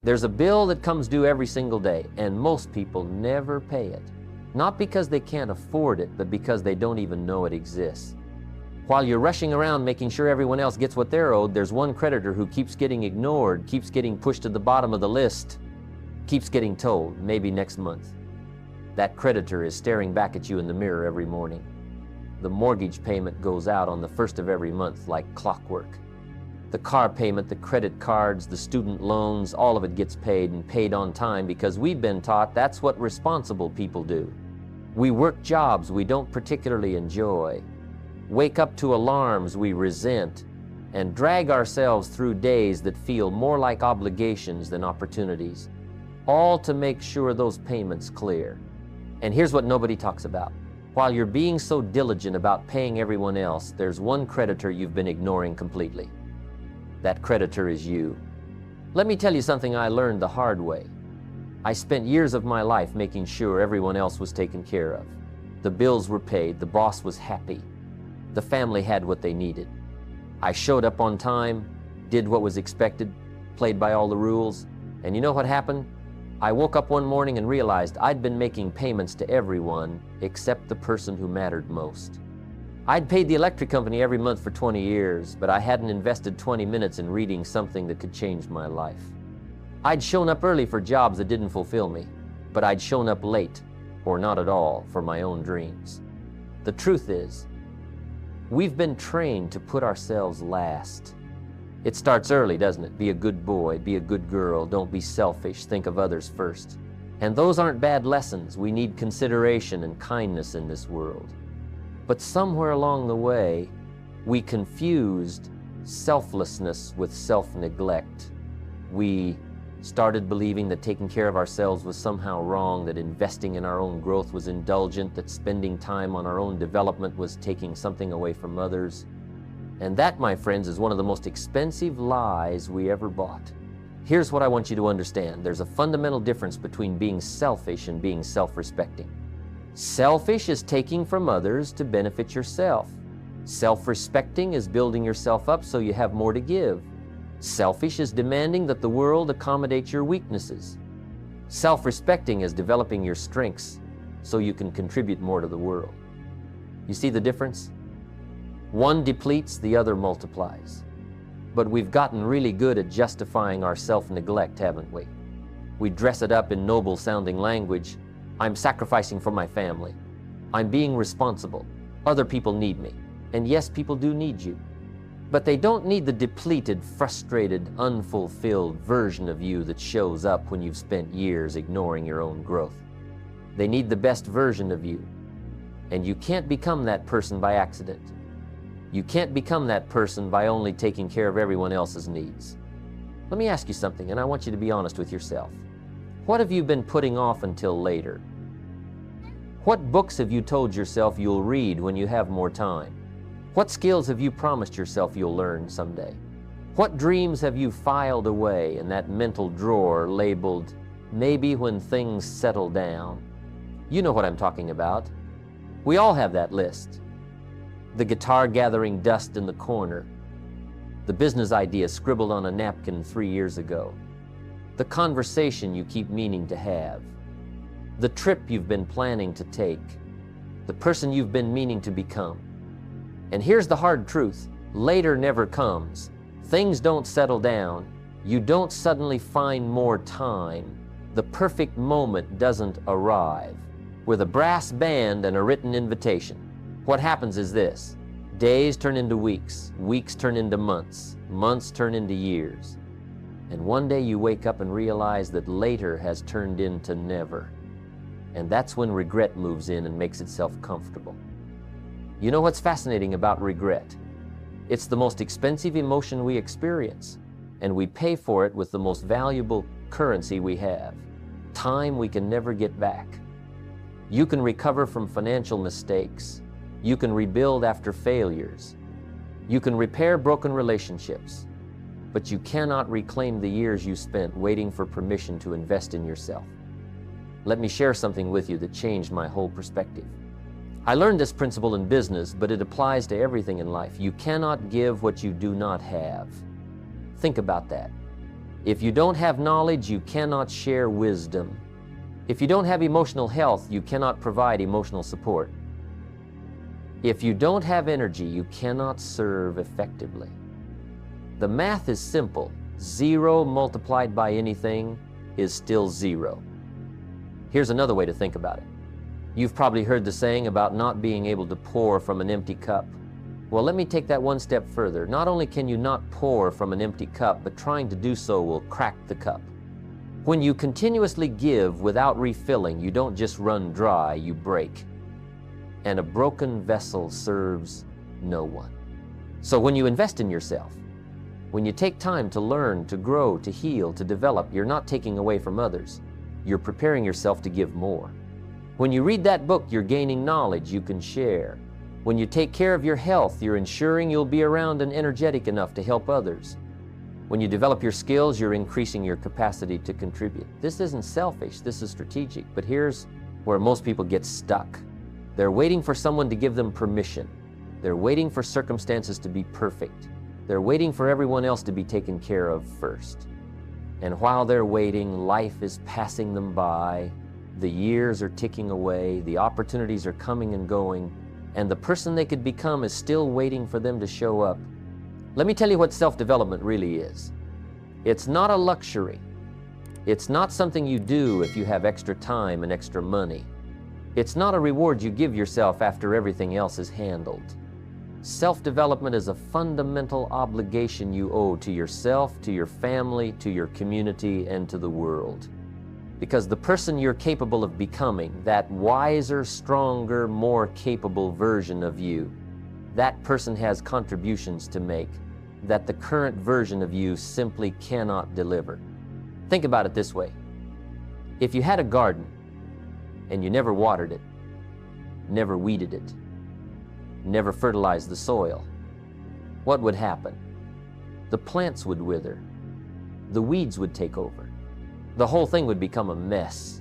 There's a bill that comes due every single day, and most people never pay it. Not because they can't afford it, but because they don't even know it exists. While you're rushing around making sure everyone else gets what they're owed, there's one creditor who keeps getting ignored, keeps getting pushed to the bottom of the list, keeps getting told, maybe next month. That creditor is staring back at you in the mirror every morning. The mortgage payment goes out on the first of every month like clockwork. The car payment, the credit cards, the student loans, all of it gets paid and paid on time because we've been taught that's what responsible people do. We work jobs we don't particularly enjoy, wake up to alarms we resent, and drag ourselves through days that feel more like obligations than opportunities, all to make sure those payments clear. And here's what nobody talks about. While you're being so diligent about paying everyone else, there's one creditor you've been ignoring completely. That creditor is you. Let me tell you something I learned the hard way. I spent years of my life making sure everyone else was taken care of. The bills were paid, the boss was happy, the family had what they needed. I showed up on time, did what was expected, played by all the rules, and you know what happened? I woke up one morning and realized I'd been making payments to everyone except the person who mattered most. I'd paid the electric company every month for 20 years, but I hadn't invested 20 minutes in reading something that could change my life. I'd shown up early for jobs that didn't fulfill me, but I'd shown up late, or not at all, for my own dreams. The truth is, we've been trained to put ourselves last. It starts early, doesn't it? Be a good boy, be a good girl, don't be selfish, think of others first. And those aren't bad lessons. We need consideration and kindness in this world. But somewhere along the way, we confused selflessness with self-neglect. We started believing that taking care of ourselves was somehow wrong, that investing in our own growth was indulgent, that spending time on our own development was taking something away from others. And that, my friends, is one of the most expensive lies we ever bought. Here's what I want you to understand. There's a fundamental difference between being selfish and being self-respecting. Selfish is taking from others to benefit yourself. Self-respecting is building yourself up so you have more to give. Selfish is demanding that the world accommodate your weaknesses. Self-respecting is developing your strengths so you can contribute more to the world. You see the difference? One depletes, the other multiplies. But we've gotten really good at justifying our self-neglect, haven't we? We dress it up in noble-sounding language. I'm sacrificing for my family. I'm being responsible. Other people need me. And yes, people do need you. But they don't need the depleted, frustrated, unfulfilled version of you that shows up when you've spent years ignoring your own growth. They need the best version of you. And you can't become that person by accident. You can't become that person by only taking care of everyone else's needs. Let me ask you something, and I want you to be honest with yourself. What have you been putting off until later? What books have you told yourself you'll read when you have more time? What skills have you promised yourself you'll learn someday? What dreams have you filed away in that mental drawer labeled, maybe when things settle down? You know what I'm talking about. We all have that list. The guitar gathering dust in the corner. The business idea scribbled on a napkin 3 years ago. The conversation you keep meaning to have. The trip you've been planning to take. The person you've been meaning to become. And here's the hard truth. Later never comes. Things don't settle down. You don't suddenly find more time. The perfect moment doesn't arrive. With a brass band and a written invitation. What happens is this. Days turn into weeks. Weeks turn into months. Months turn into years. And one day you wake up and realize that later has turned into never. And that's when regret moves in and makes itself comfortable. You know what's fascinating about regret? It's the most expensive emotion we experience, and we pay for it with the most valuable currency we have, time we can never get back. You can recover from financial mistakes. You can rebuild after failures. You can repair broken relationships, but you cannot reclaim the years you spent waiting for permission to invest in yourself. Let me share something with you that changed my whole perspective. I learned this principle in business, but it applies to everything in life. You cannot give what you do not have. Think about that. If you don't have knowledge, you cannot share wisdom. If you don't have emotional health, you cannot provide emotional support. If you don't have energy, you cannot serve effectively. The math is simple. 0 multiplied by anything is still 0. Here's another way to think about it. You've probably heard the saying about not being able to pour from an empty cup. Well, let me take that one step further. Not only can you not pour from an empty cup, but trying to do so will crack the cup. When you continuously give without refilling, you don't just run dry, you break. And a broken vessel serves no one. So when you invest in yourself, when you take time to learn, to grow, to heal, to develop, you're not taking away from others. You're preparing yourself to give more. When you read that book, you're gaining knowledge you can share. When you take care of your health, you're ensuring you'll be around and energetic enough to help others. When you develop your skills, you're increasing your capacity to contribute. This isn't selfish, this is strategic. But here's where most people get stuck. They're waiting for someone to give them permission. They're waiting for circumstances to be perfect. They're waiting for everyone else to be taken care of first. And while they're waiting, life is passing them by. The years are ticking away, the opportunities are coming and going, and the person they could become is still waiting for them to show up. Let me tell you what self-development really is. It's not a luxury. It's not something you do if you have extra time and extra money. It's not a reward you give yourself after everything else is handled. Self-development is a fundamental obligation you owe to yourself, to your family, to your community, and to the world. Because the person you're capable of becoming, that wiser, stronger, more capable version of you, that person has contributions to make that the current version of you simply cannot deliver. Think about it this way. If you had a garden and you never watered it, never weeded it, never fertilized the soil, what would happen? The plants would wither. The weeds would take over. The whole thing would become a mess.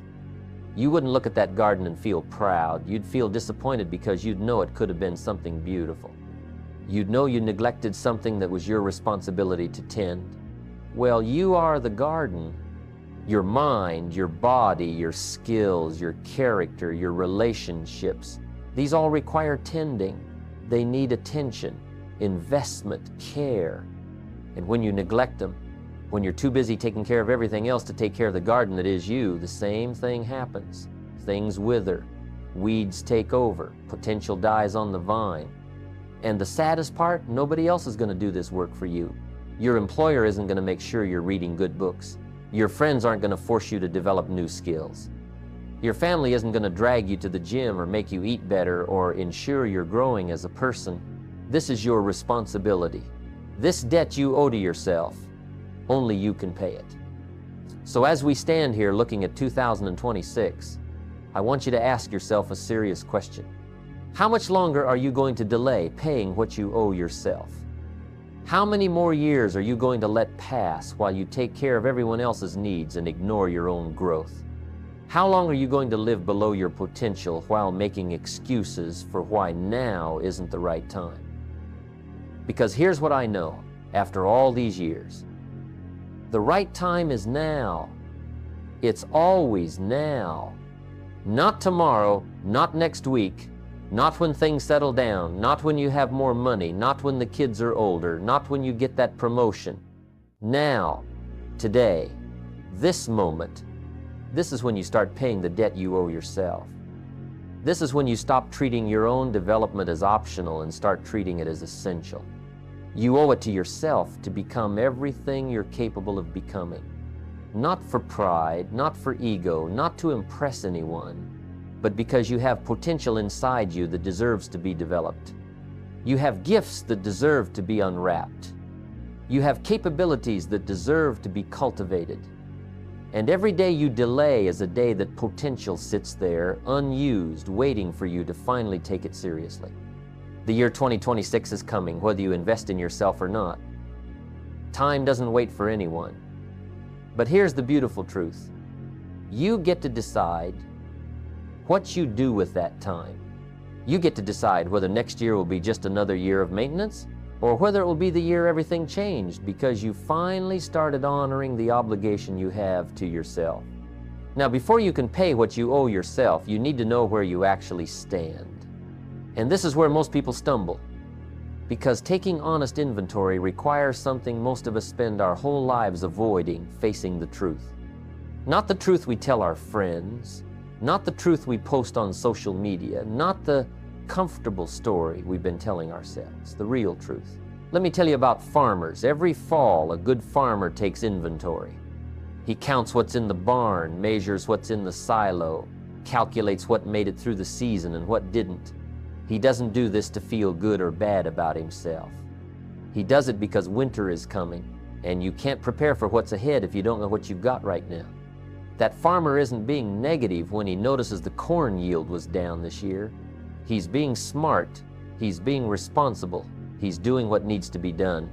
You wouldn't look at that garden and feel proud. You'd feel disappointed because you'd know it could have been something beautiful. You'd know you neglected something that was your responsibility to tend. Well, you are the garden. Your mind, your body, your skills, your character, your relationships, these all require tending. They need attention, investment, care. And when you neglect them, when you're too busy taking care of everything else to take care of the garden that is you, the same thing happens. Things wither, weeds take over, potential dies on the vine. And the saddest part, nobody else is going to do this work for you. Your employer isn't going to make sure you're reading good books. Your friends aren't going to force you to develop new skills. Your family isn't going to drag you to the gym or make you eat better or ensure you're growing as a person. This is your responsibility. This debt you owe to yourself, only you can pay it. So as we stand here looking at 2026, I want you to ask yourself a serious question. How much longer are you going to delay paying what you owe yourself? How many more years are you going to let pass while you take care of everyone else's needs and ignore your own growth? How long are you going to live below your potential while making excuses for why now isn't the right time? Because here's what I know after all these years. The right time is now. It's always now. Not tomorrow, not next week, not when things settle down, not when you have more money, not when the kids are older, not when you get that promotion. Now, today, this moment, this is when you start paying the debt you owe yourself. This is when you stop treating your own development as optional and start treating it as essential. You owe it to yourself to become everything you're capable of becoming. Not for pride, not for ego, not to impress anyone, but because you have potential inside you that deserves to be developed. You have gifts that deserve to be unwrapped. You have capabilities that deserve to be cultivated. And every day you delay is a day that potential sits there, unused, waiting for you to finally take it seriously. The year 2026 is coming, whether you invest in yourself or not. Time doesn't wait for anyone. But here's the beautiful truth. You get to decide what you do with that time. You get to decide whether next year will be just another year of maintenance or whether it will be the year everything changed because you finally started honoring the obligation you have to yourself. Now, before you can pay what you owe yourself, you need to know where you actually stand. And this is where most people stumble, because taking honest inventory requires something most of us spend our whole lives avoiding: facing the truth. Not the truth we tell our friends, not the truth we post on social media, not the comfortable story we've been telling ourselves, the real truth. Let me tell you about farmers. Every fall, a good farmer takes inventory. He counts what's in the barn, measures what's in the silo, calculates what made it through the season and what didn't. He doesn't do this to feel good or bad about himself. He does it because winter is coming, and you can't prepare for what's ahead if you don't know what you've got right now. That farmer isn't being negative when he notices the corn yield was down this year. He's being smart. He's being responsible. He's doing what needs to be done.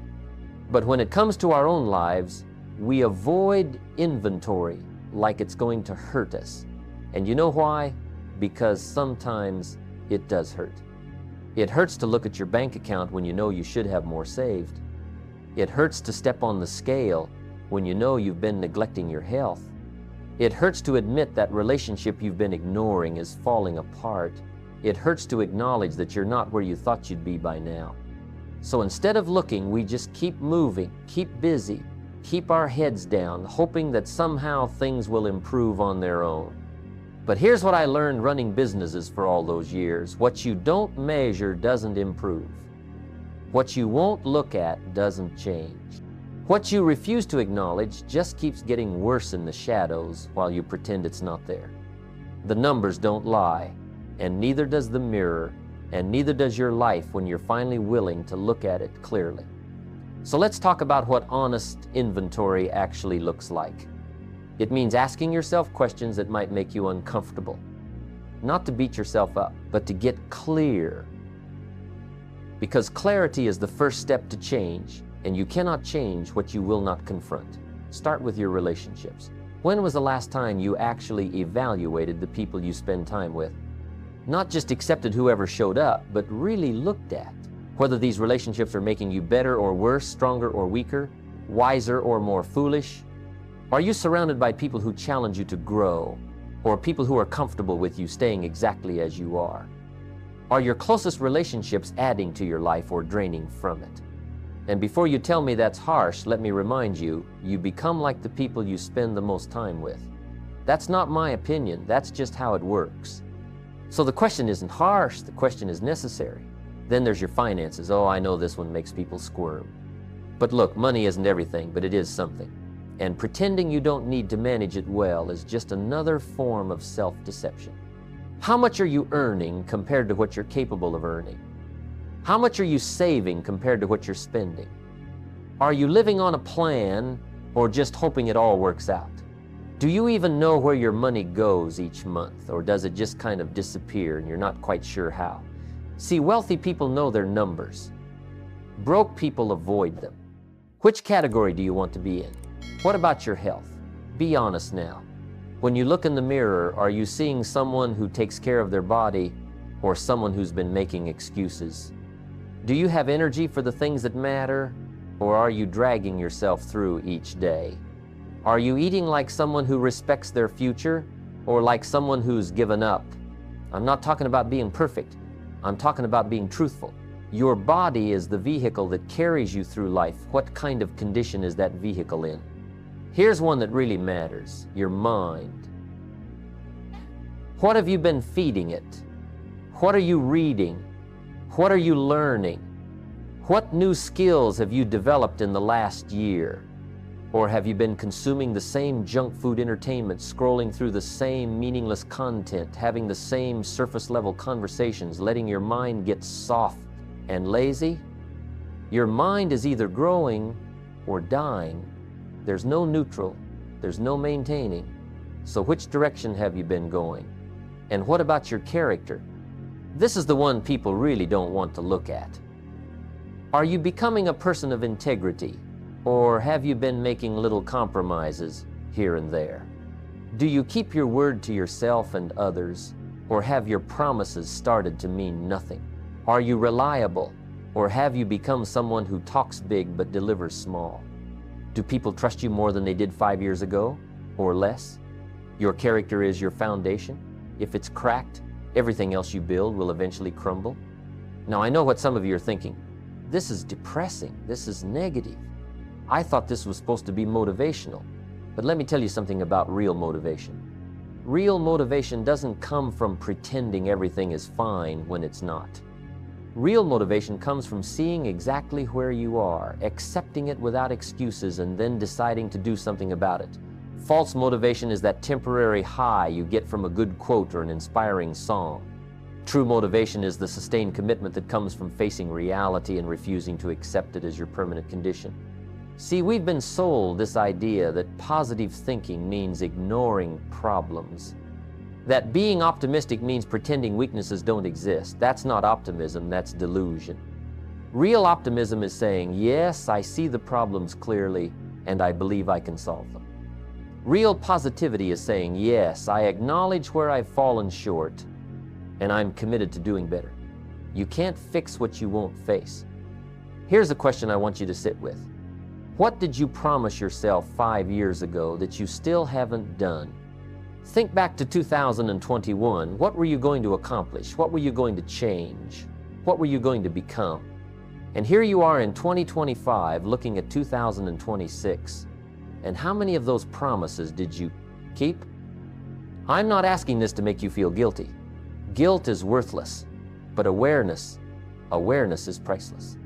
But when it comes to our own lives, we avoid inventory like it's going to hurt us. And you know why? Because sometimes it does hurt. It hurts to look at your bank account when you know you should have more saved. It hurts to step on the scale when you know you've been neglecting your health. It hurts to admit that relationship you've been ignoring is falling apart. It hurts to acknowledge that you're not where you thought you'd be by now. So instead of looking, we just keep moving, keep busy, keep our heads down, hoping that somehow things will improve on their own. But here's what I learned running businesses for all those years. What you don't measure doesn't improve. What you won't look at doesn't change. What you refuse to acknowledge just keeps getting worse in the shadows while you pretend it's not there. The numbers don't lie, and neither does the mirror, and neither does your life when you're finally willing to look at it clearly. So let's talk about what honest inventory actually looks like. It means asking yourself questions that might make you uncomfortable. Not to beat yourself up, but to get clear. Because clarity is the first step to change, and you cannot change what you will not confront. Start with your relationships. When was the last time you actually evaluated the people you spend time with? Not just accepted whoever showed up, but really looked at whether these relationships are making you better or worse, stronger or weaker, wiser or more foolish. Are you surrounded by people who challenge you to grow, or people who are comfortable with you staying exactly as you are? Are your closest relationships adding to your life or draining from it? And before you tell me that's harsh, let me remind you, you become like the people you spend the most time with. That's not my opinion, that's just how it works. So the question isn't harsh, the question is necessary. Then there's your finances. Oh, I know this one makes people squirm. But look, money isn't everything, but it is something. And pretending you don't need to manage it well is just another form of self-deception. How much are you earning compared to what you're capable of earning? How much are you saving compared to what you're spending? Are you living on a plan or just hoping it all works out? Do you even know where your money goes each month, or does it just kind of disappear and you're not quite sure how? See, wealthy people know their numbers. Broke people avoid them. Which category do you want to be in? What about your health? Be honest now. When you look in the mirror, are you seeing someone who takes care of their body or someone who's been making excuses? Do you have energy for the things that matter, or are you dragging yourself through each day? Are you eating like someone who respects their future, or like someone who's given up? I'm not talking about being perfect. I'm talking about being truthful. Your body is the vehicle that carries you through life. What kind of condition is that vehicle in? Here's one that really matters: your mind. What have you been feeding it? What are you reading? What are you learning? What new skills have you developed in the last year? Or have you been consuming the same junk food entertainment, scrolling through the same meaningless content, having the same surface-level conversations, letting your mind get soft and lazy? Your mind is either growing or dying. There's no neutral, there's no maintaining. So which direction have you been going? And what about your character? This is the one people really don't want to look at. Are you becoming a person of integrity? Or have you been making little compromises here and there? Do you keep your word to yourself and others, or have your promises started to mean nothing? Are you reliable, Or have you become someone who talks big but delivers small? Do people trust you more than they did 5 years ago, or less? Your character is your foundation. If it's cracked, everything else you build will eventually crumble. Now, I know what some of you are thinking. This is depressing. This is negative. I thought this was supposed to be motivational. But let me tell you something about real motivation. Real motivation doesn't come from pretending everything is fine when it's not. Real motivation comes from seeing exactly where you are, accepting it without excuses, and then deciding to do something about it. False motivation is that temporary high you get from a good quote or an inspiring song. True motivation is the sustained commitment that comes from facing reality and refusing to accept it as your permanent condition. See, we've been sold this idea that positive thinking means ignoring problems. That being optimistic means pretending weaknesses don't exist. That's not optimism, that's delusion. Real optimism is saying, yes, I see the problems clearly, and I believe I can solve them. Real positivity is saying, yes, I acknowledge where I've fallen short, and I'm committed to doing better. You can't fix what you won't face. Here's a question I want you to sit with. What did you promise yourself 5 years ago that you still haven't done? Think back to 2021. What were you going to accomplish? What were you going to change? What were you going to become? And here you are in 2025 looking at 2026. And how many of those promises did you keep? I'm not asking this to make you feel guilty. Guilt is worthless, but awareness is priceless.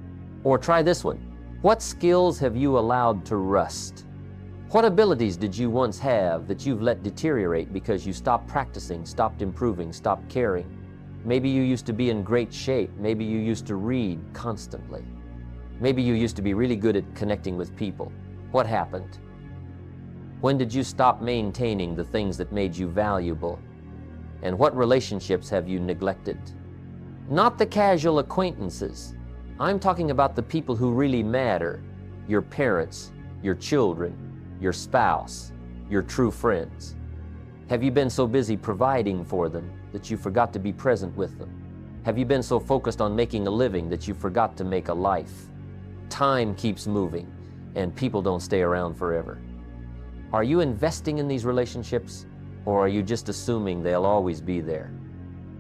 Or try this one. What skills have you allowed to rust? What abilities did you once have that you've let deteriorate because you stopped practicing, stopped improving, stopped caring? Maybe you used to be in great shape. Maybe you used to read constantly. Maybe you used to be really good at connecting with people. What happened? When did you stop maintaining the things that made you valuable? And what relationships have you neglected? Not the casual acquaintances. I'm talking about the people who really matter. Your parents, your children, your spouse, your true friends. Have you been so busy providing for them that you forgot to be present with them? Have you been so focused on making a living that you forgot to make a life? Time keeps moving, and people don't stay around forever. Are you investing in these relationships, or are you just assuming they'll always be there?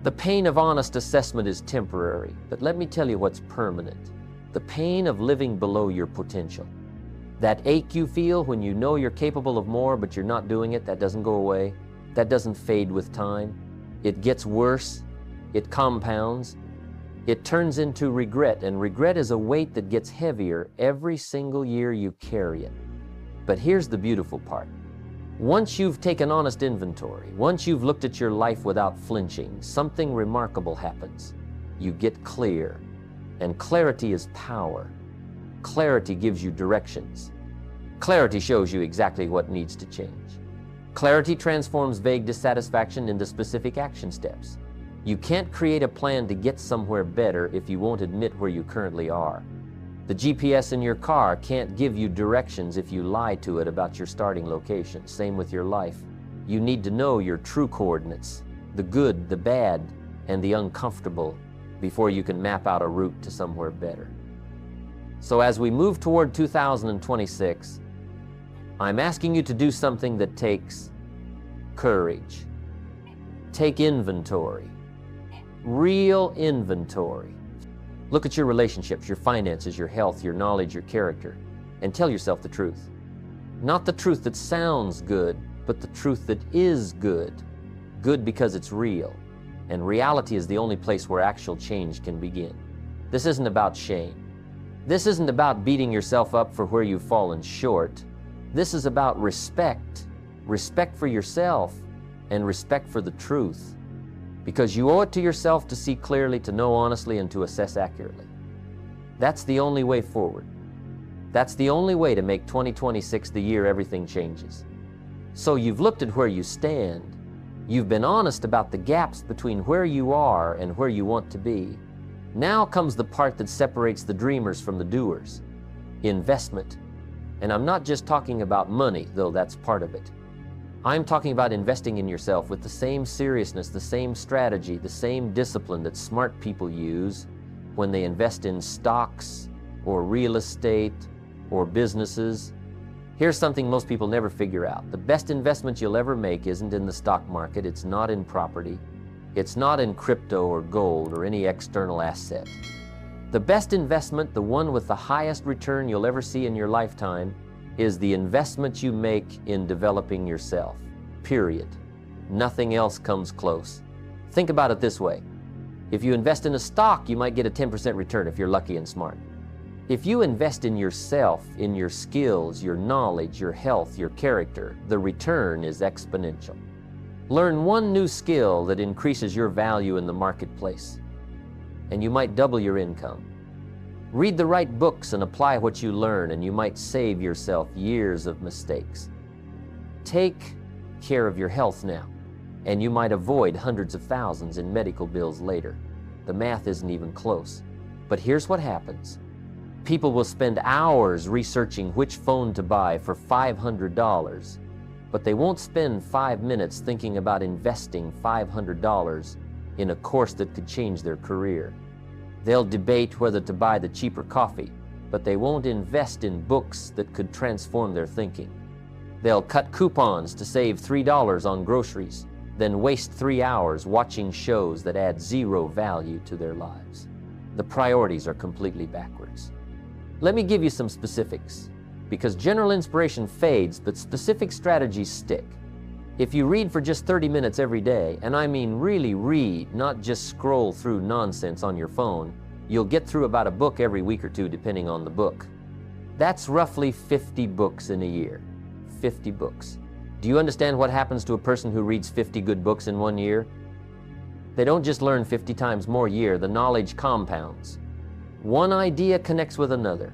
The pain of honest assessment is temporary, but let me tell you what's permanent. The pain of living below your potential. That ache you feel when you know you're capable of more, but you're not doing it, that doesn't go away. That doesn't fade with time. It gets worse. It compounds. It turns into regret, and regret is a weight that gets heavier every single year you carry it. But here's the beautiful part. Once you've taken honest inventory, once you've looked at your life without flinching, something remarkable happens. You get clear, and clarity is power. Clarity gives you directions. Clarity shows you exactly what needs to change. Clarity transforms vague dissatisfaction into specific action steps. You can't create a plan to get somewhere better if you won't admit where you currently are. The GPS in your car can't give you directions if you lie to it about your starting location. Same with your life. You need to know your true coordinates, the good, the bad, and the uncomfortable, before you can map out a route to somewhere better. So as we move toward 2026, I'm asking you to do something that takes courage. Take inventory, real inventory. Look at your relationships, your finances, your health, your knowledge, your character, and tell yourself the truth. Not the truth that sounds good, but the truth that is good. Good because it's real, and reality is the only place where actual change can begin. This isn't about shame. This isn't about beating yourself up for where you've fallen short. This is about respect. Respect for yourself and respect for the truth. Because you owe it to yourself to see clearly, to know honestly, and to assess accurately. That's the only way forward. That's the only way to make 2026 the year everything changes. So you've looked at where you stand. You've been honest about the gaps between where you are and where you want to be. Now comes the part that separates the dreamers from the doers. Investment. And I'm not just talking about money, though that's part of it. I'm talking about investing in yourself with the same seriousness, the same strategy, the same discipline that smart people use, when they invest in stocks or real estate or businesses. Here's something most people never figure out. The best investment you'll ever make isn't in the stock market, it's not in property, it's not in crypto or gold or any external asset. The best investment, the one with the highest return you'll ever see in your lifetime, is the investment you make in developing yourself, period. Nothing else comes close. Think about it this way. If you invest in a stock, you might get a 10% return if you're lucky and smart. If you invest in yourself, in your skills, your knowledge, your health, your character, the return is exponential. Learn one new skill that increases your value in the marketplace, and you might double your income. Read the right books and apply what you learn, and you might save yourself years of mistakes. Take care of your health now, and you might avoid hundreds of thousands in medical bills later. The math isn't even close. But here's what happens. People will spend hours researching which phone to buy for $500, but they won't spend 5 minutes thinking about investing $500 in a course that could change their career. They'll debate whether to buy the cheaper coffee, but they won't invest in books that could transform their thinking. They'll cut coupons to save $3 on groceries, then waste 3 hours watching shows that add zero value to their lives. The priorities are completely backwards. Let me give you some specifics, because general inspiration fades, but specific strategies stick. If you read for just 30 minutes every day, and I mean really read, not just scroll through nonsense on your phone, you'll get through about a book every week or two, depending on the book. That's roughly 50 books in a year. 50 books. Do you understand what happens to a person who reads 50 good books in 1 year? They don't just learn 50 times more a year, the knowledge compounds. One idea connects with another.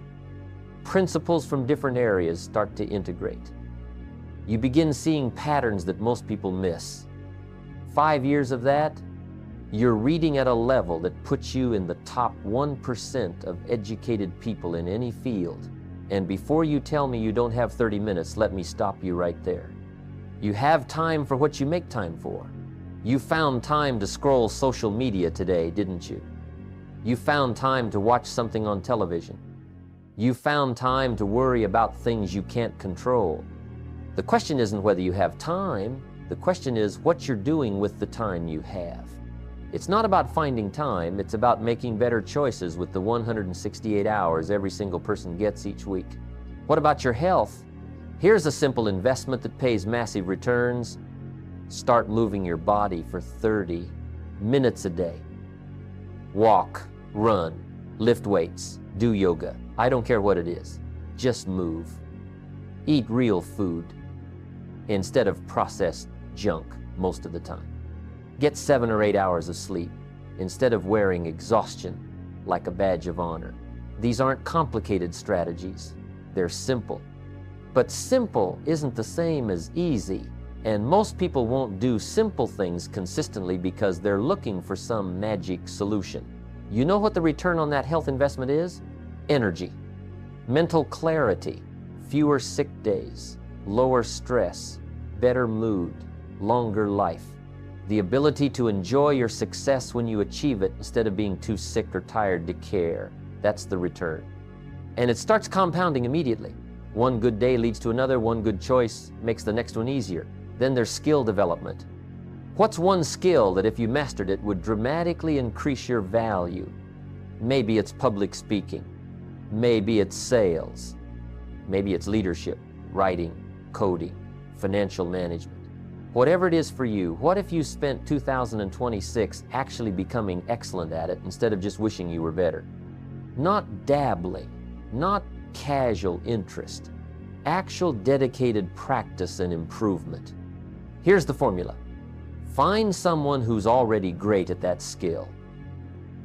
Principles from different areas start to integrate. You begin seeing patterns that most people miss. 5 years of that, you're reading at a level that puts you in the top 1% of educated people in any field. And before you tell me you don't have 30 minutes, let me stop you right there. You have time for what you make time for. You found time to scroll social media today, didn't you? You found time to watch something on television. You found time to worry about things you can't control. The question isn't whether you have time. The question is what you're doing with the time you have. It's not about finding time. It's about making better choices with the 168 hours every single person gets each week. What about your health? Here's a simple investment that pays massive returns. Start moving your body for 30 minutes a day. Walk, run, lift weights, do yoga. I don't care what it is. Just move. Eat real food instead of processed junk most of the time. Get 7 or 8 hours of sleep instead of wearing exhaustion like a badge of honor. These aren't complicated strategies. They're simple. But simple isn't the same as easy. And most people won't do simple things consistently because they're looking for some magic solution. You know what the return on that health investment is? Energy, mental clarity, fewer sick days, lower stress, better mood, longer life. The ability to enjoy your success when you achieve it instead of being too sick or tired to care. That's the return. And it starts compounding immediately. One good day leads to another, one good choice makes the next one easier. Then there's skill development. What's one skill that if you mastered it would dramatically increase your value? Maybe it's public speaking. Maybe it's sales. Maybe it's leadership, writing, coding, financial management. Whatever it is for you, what if you spent 2026 actually becoming excellent at it instead of just wishing you were better? Not dabbling, not casual interest, actual dedicated practice and improvement. Here's the formula. Find someone who's already great at that skill.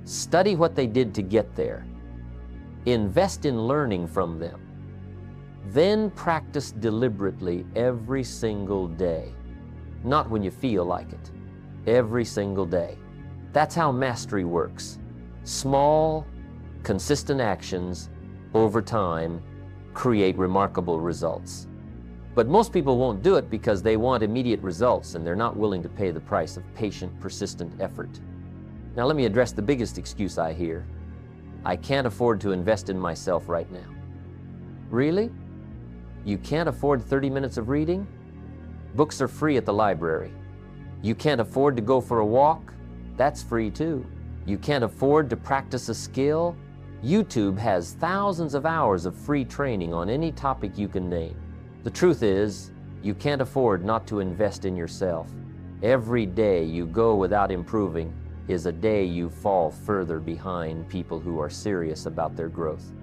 Study what they did to get there. Invest in learning from them. Then practice deliberately every single day. Not when you feel like it. Every single day. That's how mastery works. Small, consistent actions over time create remarkable results. But most people won't do it because they want immediate results and they're not willing to pay the price of patient, persistent effort. Now let me address the biggest excuse I hear. I can't afford to invest in myself right now. Really? You can't afford 30 minutes of reading? Books are free at the library. You can't afford to go for a walk? That's free too. You can't afford to practice a skill? YouTube has thousands of hours of free training on any topic you can name. The truth is, you can't afford not to invest in yourself. Every day you go without improving is a day you fall further behind people who are serious about their growth.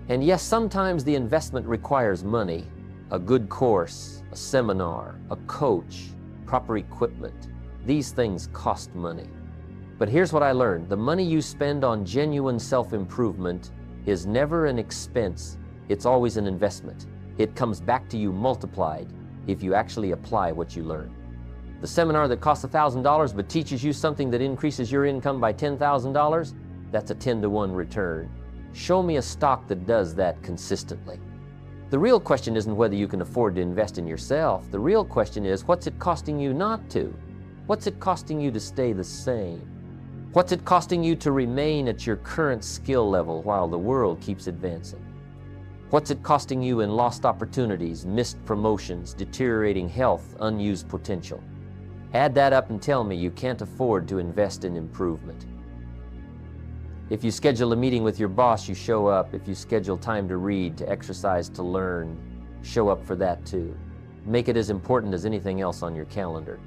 And yes, sometimes the investment requires money, a good course, a seminar, a coach, proper equipment. These things cost money. But here's what I learned. The money you spend on genuine self-improvement is never an expense. It's always an investment. It comes back to you multiplied if you actually apply what you learn. The seminar that costs $1,000 but teaches you something that increases your income by $10,000, that's a 10-to-1 return. Show me a stock that does that consistently. The real question isn't whether you can afford to invest in yourself. The real question is, what's it costing you not to? What's it costing you to stay the same? What's it costing you to remain at your current skill level while the world keeps advancing? What's it costing you in lost opportunities, missed promotions, deteriorating health, unused potential? Add that up and tell me you can't afford to invest in improvement. If you schedule a meeting with your boss, you show up. If you schedule time to read, to exercise, to learn, show up for that too. Make it as important as anything else on your calendar.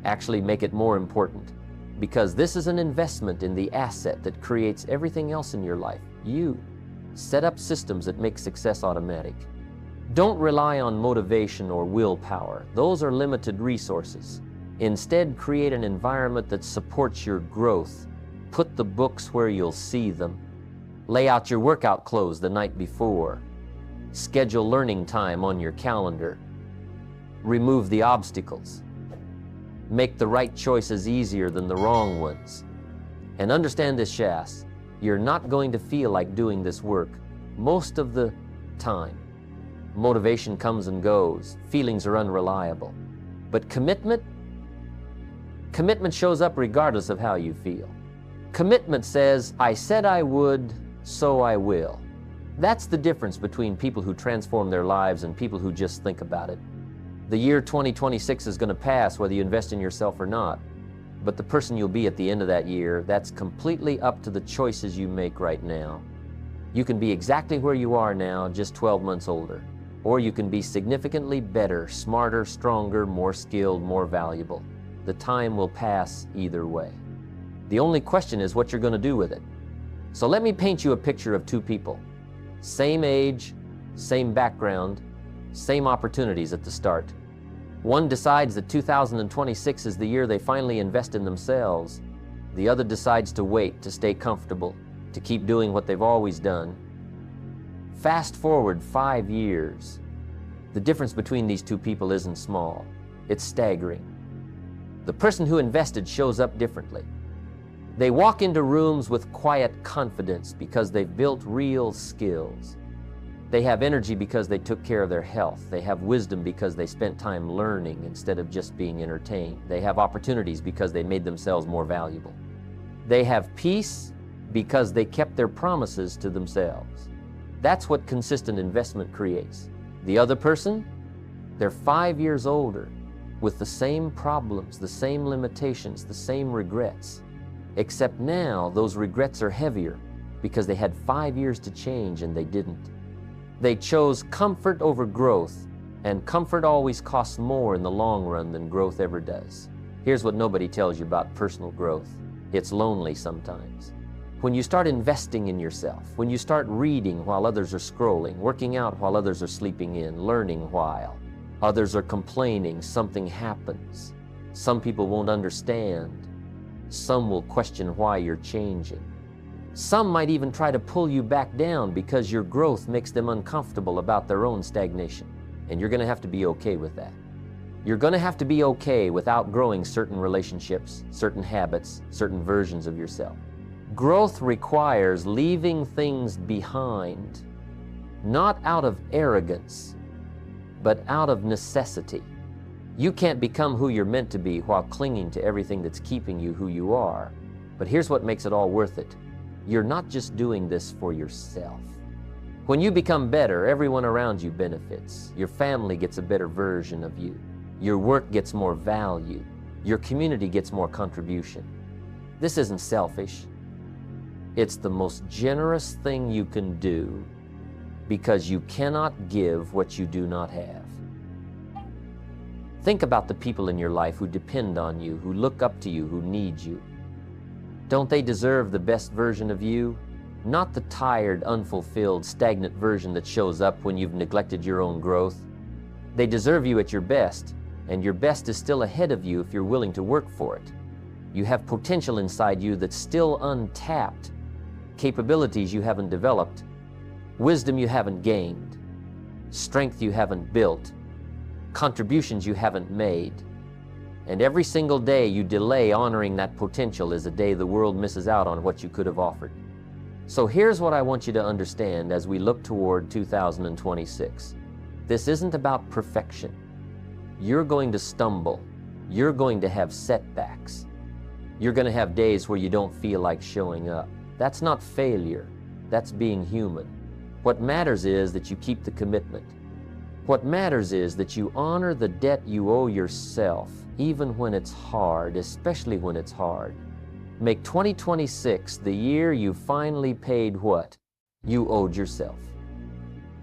Actually, make it more important, because this is an investment in the asset that creates everything else in your life. You. Set up systems that make success automatic. Don't rely on motivation or willpower. Those are limited resources. Instead, create an environment that supports your growth. Put the books where you'll see them. Lay out your workout clothes the night before. Schedule learning time on your calendar. Remove the obstacles. Make the right choices easier than the wrong ones. And understand this, Shas, you're not going to feel like doing this work most of the time. Motivation comes and goes. Feelings are unreliable. But commitment shows up regardless of how you feel. Commitment says, I said I would, so I will. That's the difference between people who transform their lives and people who just think about it. The year 2026 is going to pass whether you invest in yourself or not. But the person you'll be at the end of that year, that's completely up to the choices you make right now. You can be exactly where you are now, just 12 months older. Or you can be significantly better, smarter, stronger, more skilled, more valuable. The time will pass either way. The only question is what you're going to do with it. So let me paint you a picture of two people. Same age, same background, same opportunities at the start. One decides that 2026 is the year they finally invest in themselves. The other decides to wait, to stay comfortable, to keep doing what they've always done. Fast forward 5 years. The difference between these two people isn't small. It's staggering. The person who invested shows up differently. They walk into rooms with quiet confidence because they've built real skills. They have energy because they took care of their health. They have wisdom because they spent time learning instead of just being entertained. They have opportunities because they made themselves more valuable. They have peace because they kept their promises to themselves. That's what consistent investment creates. The other person, they're 5 years older with the same problems, the same limitations, the same regrets. Except now those regrets are heavier because they had 5 years to change and they didn't. They chose comfort over growth, and comfort always costs more in the long run than growth ever does. Here's what nobody tells you about personal growth. It's lonely sometimes. When you start investing in yourself, when you start reading while others are scrolling, working out while others are sleeping in, learning while others are complaining, something happens. Some people won't understand. Some will question why you're changing. Some might even try to pull you back down because your growth makes them uncomfortable about their own stagnation. And you're going to have to be okay with that. You're going to have to be okay with outgrowing certain relationships, certain habits, certain versions of yourself. Growth requires leaving things behind, not out of arrogance, but out of necessity. You can't become who you're meant to be while clinging to everything that's keeping you who you are. But here's what makes it all worth it. You're not just doing this for yourself. When you become better, everyone around you benefits. Your family gets a better version of you. Your work gets more value. Your community gets more contribution. This isn't selfish. It's the most generous thing you can do because you cannot give what you do not have. Think about the people in your life who depend on you, who look up to you, who need you. Don't they deserve the best version of you? Not the tired, unfulfilled, stagnant version that shows up when you've neglected your own growth. They deserve you at your best, and your best is still ahead of you if you're willing to work for it. You have potential inside you that's still untapped, capabilities you haven't developed, wisdom you haven't gained, strength you haven't built, contributions you haven't made. And every single day you delay honoring that potential is a day the world misses out on what you could have offered. So here's what I want you to understand as we look toward 2026. This isn't about perfection. You're going to stumble. You're going to have setbacks. You're going to have days where you don't feel like showing up. That's not failure. That's being human. What matters is that you keep the commitment. What matters is that you honor the debt you owe yourself, even when it's hard, especially when it's hard. Make 2026 the year you finally paid what you owed yourself.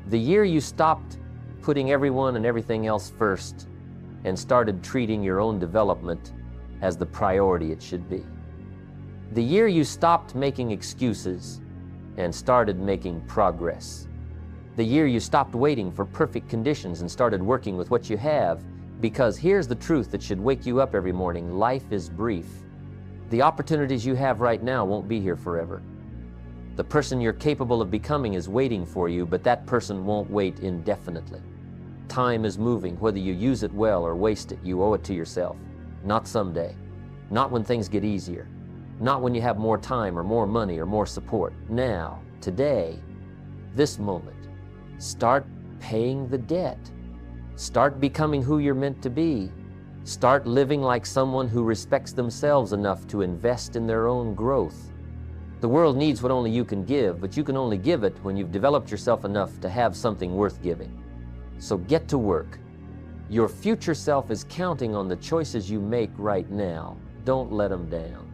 The year you stopped putting everyone and everything else first and started treating your own development as the priority it should be. The year you stopped making excuses and started making progress. The year you stopped waiting for perfect conditions and started working with what you have, because here's the truth that should wake you up every morning: life is brief. The opportunities you have right now won't be here forever. The person you're capable of becoming is waiting for you, but that person won't wait indefinitely. Time is moving. Whether you use it well or waste it, you owe it to yourself. Not someday. Not when things get easier. Not when you have more time or more money or more support. Now, today, this moment. Start paying the debt. Start becoming who you're meant to be. Start living like someone who respects themselves enough to invest in their own growth. The world needs what only you can give, but you can only give it when you've developed yourself enough to have something worth giving. So get to work. Your future self is counting on the choices you make right now. Don't let them down.